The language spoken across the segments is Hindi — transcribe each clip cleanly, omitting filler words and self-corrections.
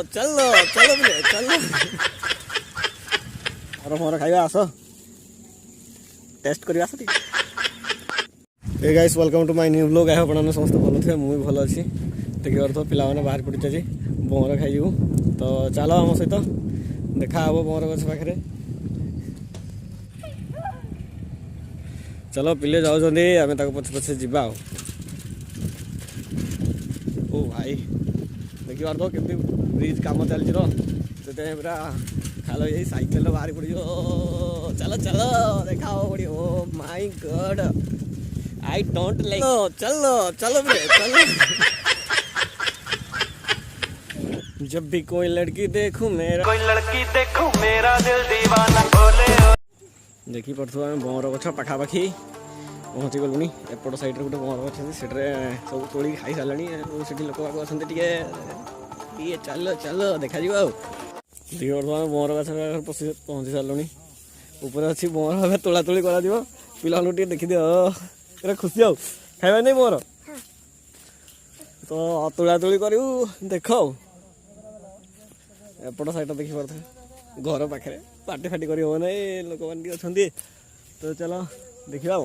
चलो चलो बोले चलो और मोर खाइबा आस टेस्ट करबा आस ठीक। Hey guys welcome to my new blog. आए आपने समस्त भल थे मुझे भल अच्छी देखिए अर्थ पिला मैंने बाहर पड़ी आज बंगर खाइबू तो चलो आम सहित देखा हे बंगर गछ पाखे चलो पिले जाऊँ आम पछे पछे जा। ओ भाई देखिए अर्थ केमती ब्रिज काम चलती तो पूरा खाल ये साइकेल बाहरी पड़ी चलो चलो देखा पड़ी। Oh my God I don't like चलो चलो चलो जब भी कोई लड़की देखूं मेरा दिल दीवाना बोले। देखी पड़ो आम बंगर गछ पाखापाखि पहुँची गलुनी एपट साइड गोटे बंगर गछ सब तोड़ खाई सारे लोक बाग अच्छा चलो चलो देखा देखिए बर्तमान बंगर गछ पहुँची सारे ऊपर अच्छी बंगर तोला तोली कर पिला देखी दियो खुशी आओ खाइबा नहीं मोर तो तोला तोली कर देख एपट साइड देखी पारे घर पाखे पार्टी फाटी कर लोक मैंने अच्छा तो चलो देखा।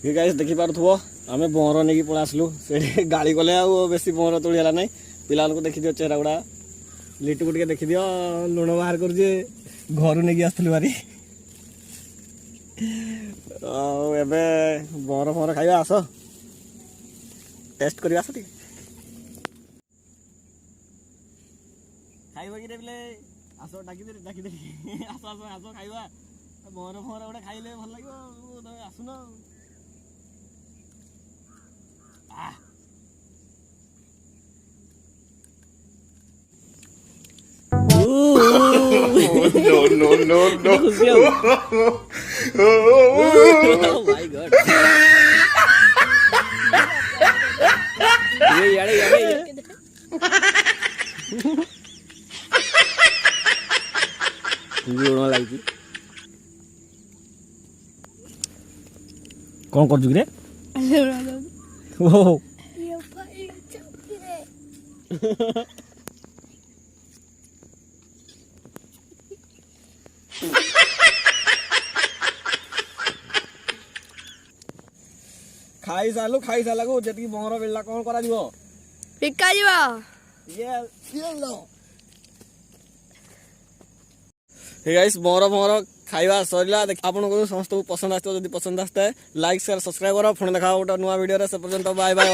गाइस देखी पार्थुव आम बंगर नहीं पड़ा आसलु से गाड़ी गले बेस बंगर तोड़ीला ना पिला देखी दियो चेहरा गुड़ा लिटू को देखी दियो लुण बाहर कर घर नहीं आसलु बारी बंगर फंगर खाइबा आस टेस्ट करबा आस ठीक खाइबा कि बोले आस डाकी आस आस आस खाइबा बंगर फंगर गोटे खाइले भल लगे आसुन no. Oh my god. ये लागी कौन कर जुगरे ओ खाई सारा को जी बंगर बेला कौन करा बिका बंगर फंगर खाइबा सरला आपको समस्त पसंद आसता जब पसंद आसता है लाइक शेयर सब्सक्राइब करो पुणी देखा गोटे नुआ वीडियो से पर्यंत बाय बाय।